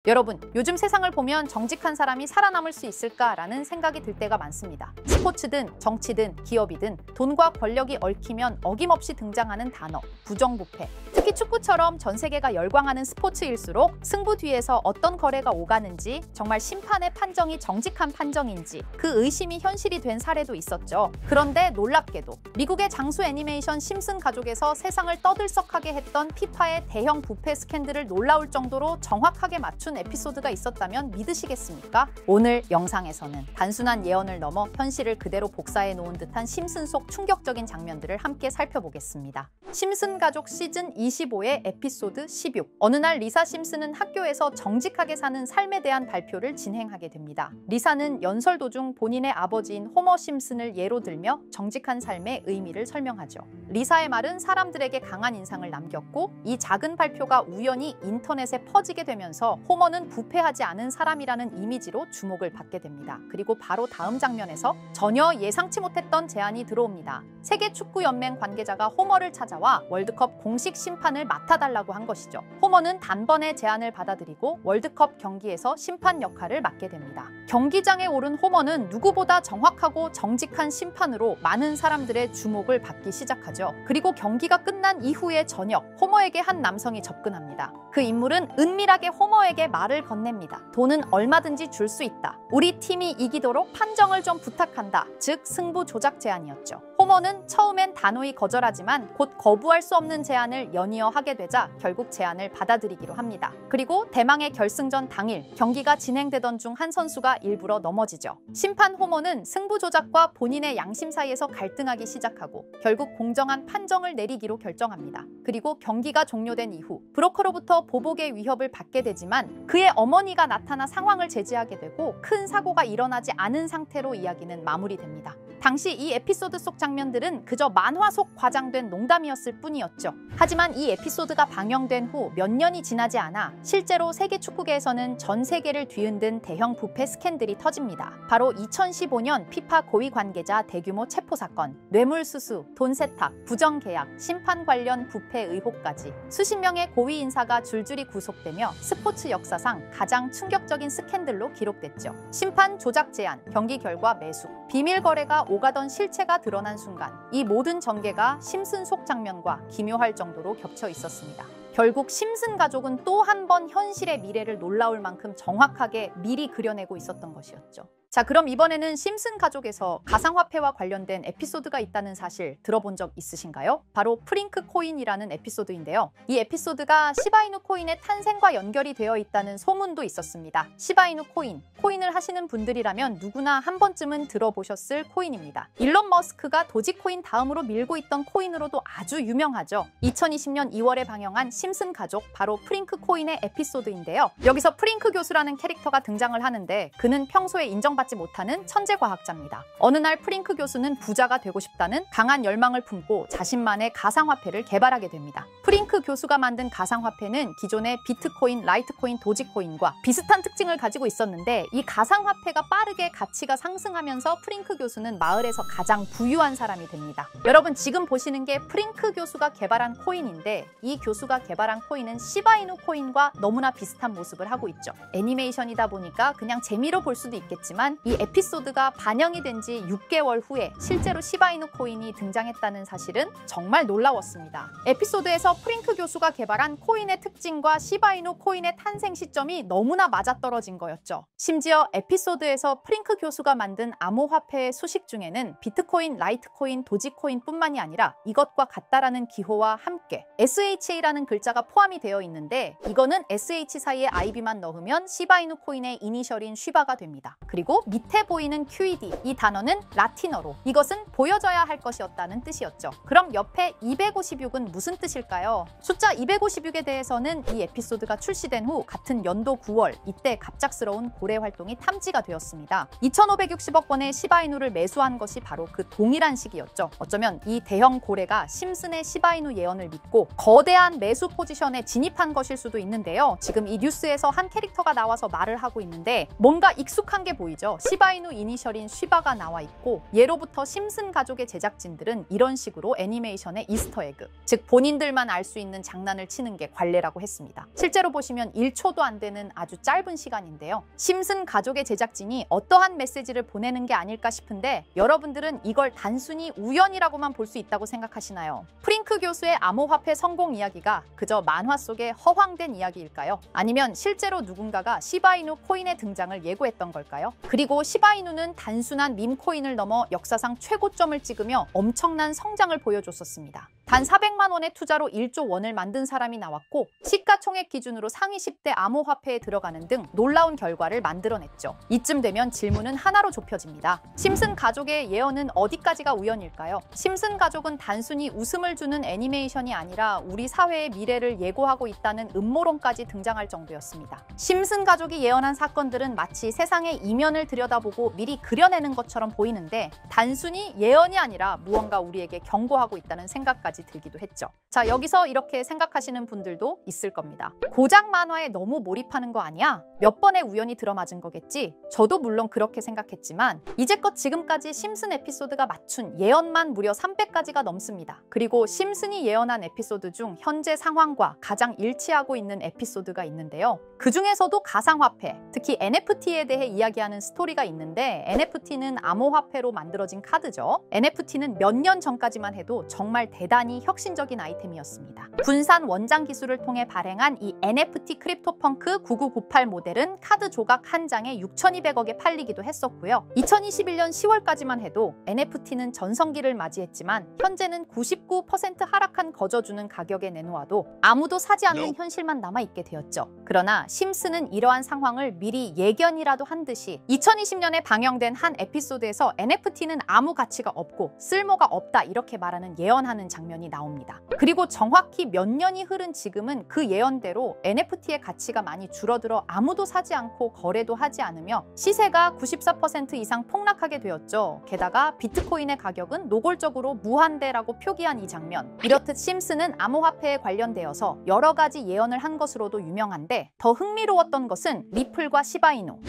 여러분, 요즘 세상을 보면 정직한 사람이 살아남을 수 있을까라는 생각이 들 때가 많습니다. 스포츠든 정치든 기업이든 돈과 권력이 얽히면 어김없이 등장하는 단어, 부정부패. 특히 축구처럼 전 세계가 열광하는 스포츠일수록 승부 뒤에서 어떤 거래가 오가는지, 정말 심판의 판정이 정직한 판정인지 그 의심이 현실이 된 사례도 있었죠. 그런데 놀랍게도 미국의 장수 애니메이션 심슨 가족에서 세상을 떠들썩하게 했던 피파의 대형 부패 스캔들을 놀라울 정도로 정확하게 맞춘 에피소드가 있었다면 믿으시겠습니까? 오늘 영상에서는 단순한 예언을 넘어 현실을 그대로 복사해 놓은 듯한 심슨 속 충격적인 장면들을 함께 살펴보겠습니다. 심슨 가족 시즌 25의 에피소드 16. 어느 날 리사 심슨은 학교에서 정직하게 사는 삶에 대한 발표를 진행하게 됩니다. 리사는 연설 도중 본인의 아버지인 호머 심슨을 예로 들며 정직한 삶의 의미를 설명하죠. 리사의 말은 사람들에게 강한 인상을 남겼고, 이 작은 발표가 우연히 인터넷에 퍼지게 되면서 호머는 부패하지 않은 사람이라는 이미지로 주목을 받게 됩니다. 그리고 바로 다음 장면에서 전혀 예상치 못했던 제안이 들어옵니다. 세계축구연맹 관계자가 호머를 찾아와 월드컵 공식 심판을 맡아달라고 한 것이죠. 호머는 단번에 제안을 받아들이고 월드컵 경기에서 심판 역할을 맡게 됩니다. 경기장에 오른 호머는 누구보다 정확하고 정직한 심판으로 많은 사람들의 주목을 받기 시작하죠. 그리고 경기가 끝난 이후의 저녁, 호머에게 한 남성이 접근합니다. 그 인물은 은밀하게 호머에게 말을 건넵니다. 돈은 얼마든지 줄 수 있다. 우리 팀이 이기도록 판정을 좀 부탁한다. 즉 승부 조작 제안이었죠. 호머는 처음엔 단호히 거절하지만 곧 거부할 수 없는 제안을 연이어 하게 되자 결국 제안을 받아들이기로 합니다. 그리고 대망의 결승전 당일, 경기가 진행되던 중 한 선수가 일부러 넘어지죠. 심판 호머는 승부 조작과 본인의 양심 사이에서 갈등하기 시작하고 결국 공정한 판정을 내리기로 결정합니다. 그리고 경기가 종료된 이후 브로커로부터 보복의 위협을 받게 되지만 그의 어머니가 나타나 상황을 제지하게 되고 큰 사고가 일어나지 않은 상태로 이야기는 마무리됩니다. 당시 이 에피소드 속 장면들은 그저 만화 속 과장된 농담이었을 뿐이었죠. 하지만 이 에피소드가 방영된 후 몇 년이 지나지 않아 실제로 세계 축구계에서는 전 세계를 뒤흔든 대형 부패 스캔들이 터집니다. 바로 2015년 피파 고위 관계자 대규모 체포 사건, 뇌물수수, 돈 세탁, 부정계약, 심판 관련 부패 의혹까지 수십 명의 고위 인사가 줄줄이 구속되며 스포츠 역사상 가장 충격적인 스캔들로 기록됐죠. 심판 조작 제안, 경기 결과 매수, 비밀 거래가 오가던 실체가 드러난 순간 이 모든 전개가 심슨 속 장면과 기묘할 정도로 겹쳐 있었습니다. 결국 심슨 가족은 또 한 번 현실의 미래를 놀라울 만큼 정확하게 미리 그려내고 있었던 것이었죠. 자, 그럼 이번에는 심슨 가족에서 가상화폐와 관련된 에피소드가 있다는 사실 들어본 적 있으신가요? 바로 프링크 코인이라는 에피소드인데요. 이 에피소드가 시바이누 코인의 탄생과 연결이 되어 있다는 소문도 있었습니다. 시바이누 코인, 코인을 하시는 분들이라면 누구나 한 번쯤은 들어보셨을 코인입니다. 일론 머스크가 도지코인 다음으로 밀고 있던 코인으로도 아주 유명하죠. 2020년 2월에 방영한 심슨 가족, 바로 프링크 코인의 에피소드인데요. 여기서 프링크 교수라는 캐릭터가 등장을 하는데 그는 평소에 인정받지 못하는 천재 과학자입니다. 어느 날 프링크 교수는 부자가 되고 싶다는 강한 열망을 품고 자신만의 가상화폐를 개발하게 됩니다. 프링크 교수가 만든 가상화폐는 기존의 비트코인, 라이트코인, 도지코인과 비슷한 특징을 가지고 있었는데 이 가상화폐가 빠르게 가치가 상승하면서 프링크 교수는 마을에서 가장 부유한 사람이 됩니다. 여러분, 지금 보시는 게 프링크 교수가 개발한 코인인데 이 교수가 개발한 코인은 시바이누 코인과 너무나 비슷한 모습을 하고 있죠. 애니메이션이다 보니까 그냥 재미로 볼 수도 있겠지만 이 에피소드가 반영이 된 지 6개월 후에 실제로 시바이누 코인이 등장했다는 사실은 정말 놀라웠습니다. 에피소드에서 프링크 교수가 개발한 코인의 특징과 시바이누 코인의 탄생 시점이 너무나 맞아떨어진 거였죠. 심지어 에피소드에서 프링크 교수가 만든 암호화폐의 수식 중에는 비트코인, 라이트코인, 도지코인 뿐만이 아니라 이것과 같다라는 기호와 함께 SHA라는 글자가 포함이 되어 있는데 이거는 SH 사이에 IB만 넣으면 시바이누 코인의 이니셜인 쉬바가 됩니다. 그리고 밑에 보이는 QED, 이 단어는 라틴어로 이것은 보여져야 할 것이었다는 뜻이었죠. 그럼 옆에 256은 무슨 뜻일까요? 숫자 256에 대해서는 이 에피소드가 출시된 후 같은 연도 9월, 이때 갑작스러운 고래 활동이 탐지가 되었습니다. 2560억 원의 시바이누를 매수한 것이 바로 그 동일한 시기였죠. 어쩌면 이 대형 고래가 심슨의 시바이누 예언을 믿고 거대한 매수 포지션에 진입한 것일 수도 있는데요. 지금 이 뉴스에서 한 캐릭터가 나와서 말을 하고 있는데 뭔가 익숙한 게 보이죠. 있고요. 시바이누 이니셜인 쉬바가 나와 있고 예로부터 심슨 가족의 제작진들은 이런 식으로 애니메이션의 이스터에그, 즉 본인들만 알 수 있는 장난을 치는 게 관례라고 했습니다. 실제로 보시면 1초도 안 되는 아주 짧은 시간인데요. 심슨 가족의 제작진이 어떠한 메시지를 보내는 게 아닐까 싶은데 여러분들은 이걸 단순히 우연이라고만 볼 수 있다고 생각하시나요? 프링크 교수의 암호화폐 성공 이야기가 그저 만화 속의 허황된 이야기일까요? 아니면 실제로 누군가가 시바이누 코인의 등장을 예고했던 걸까요? 그리고 시바이누는 단순한 밈 코인을 넘어 역사상 최고점을 찍으며 엄청난 성장을 보여줬었습니다. 단 400만 원의 투자로 1조 원을 만든 사람이 나왔고 시가총액 기준으로 상위 10대 암호화폐에 들어가는 등 놀라운 결과를 만들어냈죠. 이쯤 되면 질문은 하나로 좁혀집니다. 심슨 가족의 예언은 어디까지가 우연일까요? 심슨 가족은 단순히 웃음을 주는 애니메이션이 아니라 우리 사회의 미래를 예고하고 있다는 음모론까지 등장할 정도였습니다. 심슨 가족이 예언한 사건들은 마치 세상의 이면을 들여다보고 미리 그려내는 것처럼 보이는데 단순히 예언이 아니라 무언가 우리에게 경고하고 있다는 생각까지 들기도 했죠. 자, 여기서 이렇게 생각하시는 분들도 있을 겁니다. 고작 만화에 너무 몰입하는 거 아니야? 몇 번의 우연이 들어맞은 거겠지? 저도 물론 그렇게 생각했지만 이제껏 지금까지 심슨 에피소드가 맞춘 예언만 무려 300가지가 넘습니다. 그리고 심슨이 예언한 에피소드 중 현재 상황과 가장 일치하고 있는 에피소드가 있는데요. 그 중에서도 가상화폐, 특히 NFT에 대해 이야기하는 스토리가 있는데 NFT는 암호화폐로 만들어진 카드죠. NFT는 몇 년 전까지만 해도 정말 대단히 혁신적인 아이템이었습니다. 분산 원장 기술을 통해 발행한 이 NFT 크립토펑크 9998 모델은 카드 조각 한 장에 6,200억에 팔리기도 했었고요. 2021년 10월까지만 해도 NFT는 전성기를 맞이했지만 현재는 99% 하락한 거저주는 가격에 내놓아도 아무도 사지 않는 현실만 남아있게 되었죠. 그러나 심슨은 이러한 상황을 미리 예견이라도 한 듯이 2020년에 방영된 한 에피소드에서 NFT는 아무 가치가 없고 쓸모가 없다 이렇게 말하는 예언하는 장면이 나옵니다. 그리고 정확히 몇 년이 흐른 지금은 그 예언대로 NFT의 가치가 많이 줄어들어 아무도 사지 않고 거래도 하지 않으며 시세가 94% 이상 폭락하게 되었죠. 게다가 비트코인의 가격은 노골적으로 무한대라고 표기한 이 장면. 이렇듯 심슨은 암호화폐에 관련되어서 여러 가지 예언을 한 것으로도 유명한데 더 흥미로웠던 것은 리플과 시바이누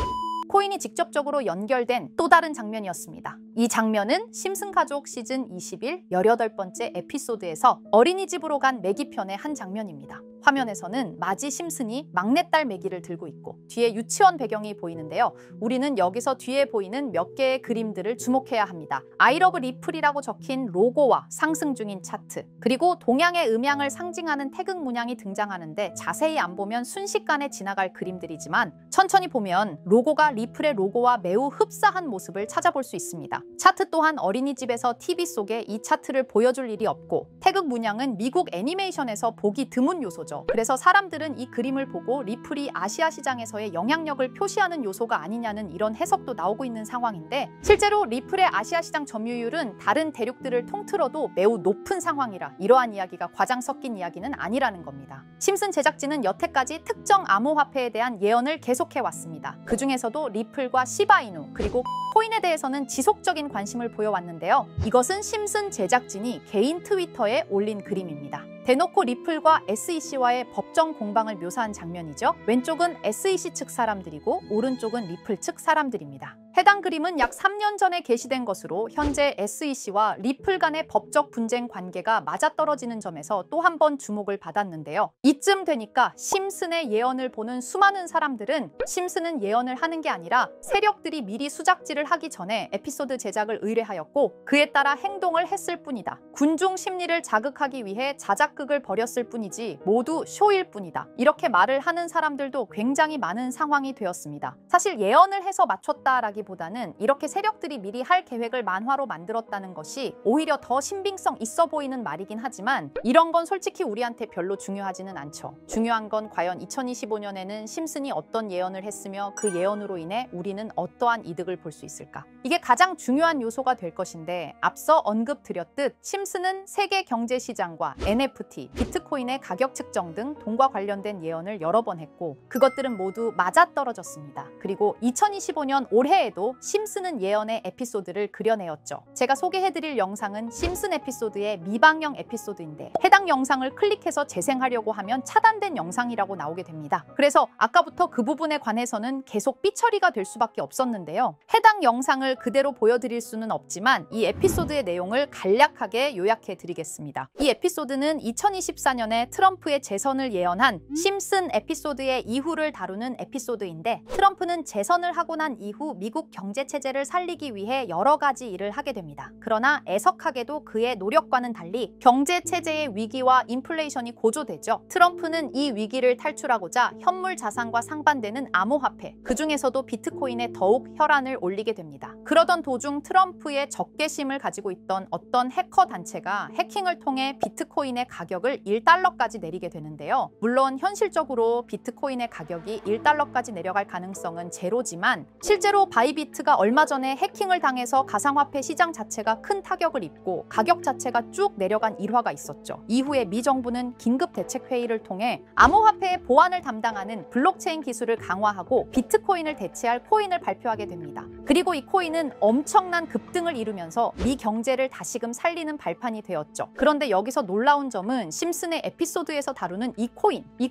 코인이 직접적으로 연결된 또 다른 장면이었습니다. 이 장면은 심슨 가족 시즌 21 18번째 에피소드에서 어린이집으로 간 매기 편의 한 장면입니다. 화면에서는 마지 심슨이 막내딸 매기를 들고 있고 뒤에 유치원 배경이 보이는데요. 우리는 여기서 뒤에 보이는 몇 개의 그림들을 주목해야 합니다. I love 리플이라고 적힌 로고와 상승 중인 차트, 그리고 동양의 음양을 상징하는 태극 문양이 등장하는데 자세히 안 보면 순식간에 지나갈 그림들이지만 천천히 보면 로고가 리플의 로고와 매우 흡사한 모습을 찾아볼 수 있습니다. 차트 또한 어린이집에서 TV 속에 이 차트를 보여줄 일이 없고 태극 문양은 미국 애니메이션에서 보기 드문 요소죠. 그래서 사람들은 이 그림을 보고 리플이 아시아 시장에서의 영향력을 표시하는 요소가 아니냐는 이런 해석도 나오고 있는 상황인데 실제로 리플의 아시아 시장 점유율은 다른 대륙들을 통틀어도 매우 높은 상황이라 이러한 이야기가 과장 섞인 이야기는 아니라는 겁니다. 심슨 제작진은 여태까지 특정 암호화폐에 대한 예언을 계속해왔습니다. 그 중에서도 리플과 시바이누 그리고 코인에 대해서는 지속적인 관심을 보여왔는데요. 이것은 심슨 제작진이 개인 트위터에 올린 그림입니다. 대놓고 리플과 SEC와의 법정 공방을 묘사한 장면이죠. 왼쪽은 SEC 측 사람들이고 오른쪽은 리플 측 사람들입니다. 해당 그림은 약 3년 전에 게시된 것으로 현재 SEC와 리플 간의 법적 분쟁 관계가 맞아떨어지는 점에서 또 한 번 주목을 받았는데요. 이쯤 되니까 심슨의 예언을 보는 수많은 사람들은 심슨은 예언을 하는 게 아니라 세력들이 미리 수작질을 하기 전에 에피소드 제작을 의뢰하였고 그에 따라 행동을 했을 뿐이다. 군중 심리를 자극하기 위해 자작극을 벌였을 뿐이지 모두 쇼일 뿐이다. 이렇게 말을 하는 사람들도 굉장히 많은 상황이 되었습니다. 사실 예언을 해서 맞췄다라기보다는 이렇게 세력들이 미리 할 계획을 만화로 만들었다는 것이 오히려 더 신빙성 있어 보이는 말이긴 하지만 이런 건 솔직히 우리한테 별로 중요하지는 않죠. 중요한 건 과연 2025년에는 심슨이 어떤 예언을 했으며 그 예언으로 인해 우리는 어떠한 이득을 볼 수 있을까? 이게 가장 중요한 요소가 될 것인데 앞서 언급드렸듯 심슨은 세계 경제 시장과 NFT, 비트코인의 가격 측정 등 돈과 관련된 예언을 여러 번 했고 그것들은 모두 맞아떨어졌습니다. 그리고 2025년 올해에도 심슨은 예언의 에피소드를 그려내었죠. 제가 소개해드릴 영상은 심슨 에피소드의 미방영 에피소드인데 해당 해당 영상을 클릭해서 재생하려고 하면 차단된 영상이라고 나오게 됩니다. 그래서 아까부터 그 부분에 관해서는 계속 삐처리가 될 수밖에 없었는데요. 해당 영상을 그대로 보여드릴 수는 없지만 이 에피소드의 내용을 간략하게 요약해 드리겠습니다. 이 에피소드는 2024년에 트럼프의 재선을 예언한 심슨 에피소드의 이후를 다루는 에피소드인데, 트럼프는 재선을 하고 난 이후 미국 경제 체제를 살리기 위해 여러 가지 일을 하게 됩니다. 그러나 애석하게도 그의 노력과는 달리 경제 체제의 위기와 인플레이션이 고조되죠. 트럼프는 이 위기를 탈출하고자 현물 자산과 상반되는 암호화폐, 그 중에서도 비트코인에 더욱 혈안을 올리게 됩니다. 그러던 도중 트럼프의 적개심을 가지고 있던 어떤 해커 단체가 해킹을 통해 비트코인의 가격을 1달러까지 내리게 되는데요. 물론 현실적으로 비트코인의 가격이 1달러까지 내려갈 가능성은 제로지만, 실제로 바이비트가 얼마 전에 해킹을 당해서 가상화폐 시장 자체가 큰 타격을 입고 가격 자체가 쭉 내려간 일화가 있었죠. 이후에 미 정부는 긴급 대책 회의를 통해 암호화폐의 보안을 담당하는 블록체인 기술을 강화하고 비트코인을 대체할 코인을 발표하게 됩니다. 그리고 이 코인은 엄청난 급등을 이루면서 미 경제를 다시금 살리는 발판이 되었죠. 그런데 여기서 놀라운 점은 심슨의 에피소드에서 다루는 이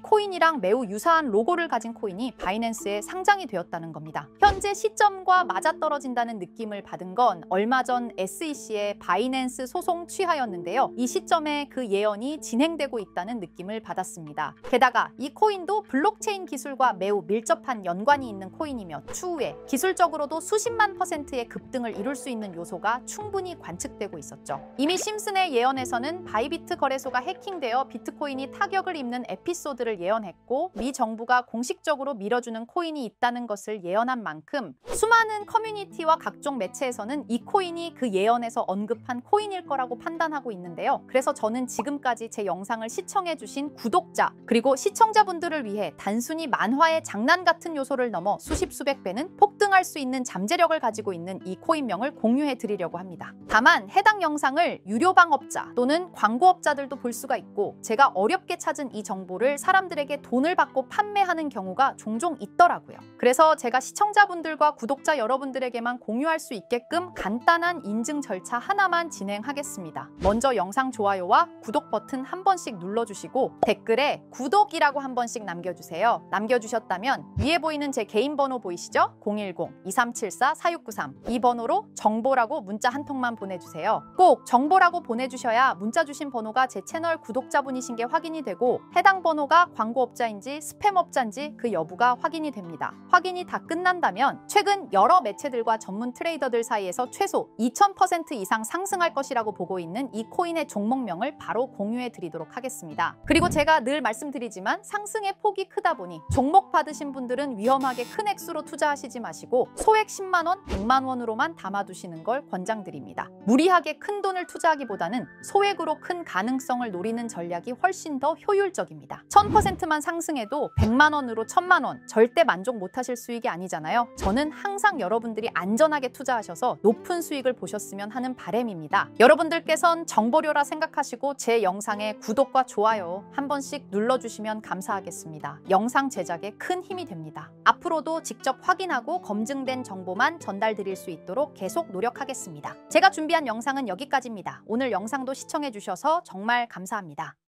코인이랑 매우 유사한 로고를 가진 코인이 바이낸스에 상장이 되었다는 겁니다. 현재 시점과 맞아떨어진다는 느낌을 받은 건 얼마 전 SEC의 바이낸스 소송 취하였는데요. 이 시점에 그 예언이 진행되고 있다는 느낌을 받았습니다. 게다가 이 코인도 블록체인 기술과 매우 밀접한 연관이 있는 코인이며 추후에 기술적으로도 수십만 %의 급등을 이룰 수 있는 요소가 충분히 관측되고 있었죠. 이미 심슨의 예언에서는 바이비트 거래소가 해킹되어 비트코인이 타격을 입는 에피소드를 예언했고, 미 정부가 공식적으로 밀어주는 코인이 있다는 것을 예언한 만큼 수많은 커뮤니티와 각종 매체에서는 이 코인이 그 예언에서 언급한 코인일 거라고 판단하고 있는데요. 그래서 저는 지금까지 제 영상을 시청해주신 구독자 그리고 시청자분들을 위해 단순히 만화의 장난 같은 요소를 넘어 수십 수백 배는 폭등할 수 있는 잠재력을 가지고 있는 이 코인명을 공유해 드리려고 합니다. 다만 해당 영상을 유료방업자 또는 광고업자들도 볼 수가 있고, 제가 어렵게 찾은 이 정보를 사람들에게 돈을 받고 판매하는 경우가 종종 있더라고요. 그래서 제가 시청자분들과 구독자 여러분들에게만 공유할 수 있게끔 간단한 인증 절차 하나만 진행하겠습니다. 먼저 영상 좋아요와 구독 버튼 한 번씩 눌러주시고 댓글에 구독이라고 한 번씩 남겨주세요. 남겨주셨다면 위에 보이는 제 개인 번호 보이시죠? 010-2374-4693, 이 번호로 정보라고 문자 한 통만 보내주세요. 꼭 정보라고 보내주셔야 문자 주신 번호가 제 채널 구독자분이신 게 확인이 되고, 해당 번호가 광고업자인지 스팸업자인지 그 여부가 확인이 됩니다. 확인이 다 끝난다면 최근 여러 매체들과 전문 트레이더들 사이에서 최소 2000% 이상 상승할 것이라고 보고 있는 이 코인의 종목명을 바로 공유해 드리도록 하겠습니다. 그리고 제가 늘 말씀드리지만 상승의 폭이 크다 보니 종목 받으신 분들은 위험하게 큰 액수로 투자하시지 마시고 소액 10만 원, 100만 원으로만 담아두시는 걸 권장드립니다. 무리하게 큰 돈을 투자하기보다는 소액으로 큰 가능성을 노리는 전략이 훨씬 더 효율적입니다. 1000%만 상승해도 100만 원으로 1000만 원 절대 만족 못하실 수익이 아니잖아요. 저는 항상 여러분들이 안전하게 투자하셔서 높은 수익을 보셨으면 하는 바람입니다. 여러분들께선 정보료라 생각하시고 제 영상에 구독과 좋아요 한 번씩 눌러주시면 감사하겠습니다. 영상 제작에 큰 힘이 됩니다. 앞으로도 직접 확인하고 검증된 정보만 전달드릴 수 있도록 계속 노력하겠습니다. 제가 준비한 영상은 여기까지입니다. 오늘 영상도 시청해주셔서 정말 감사합니다.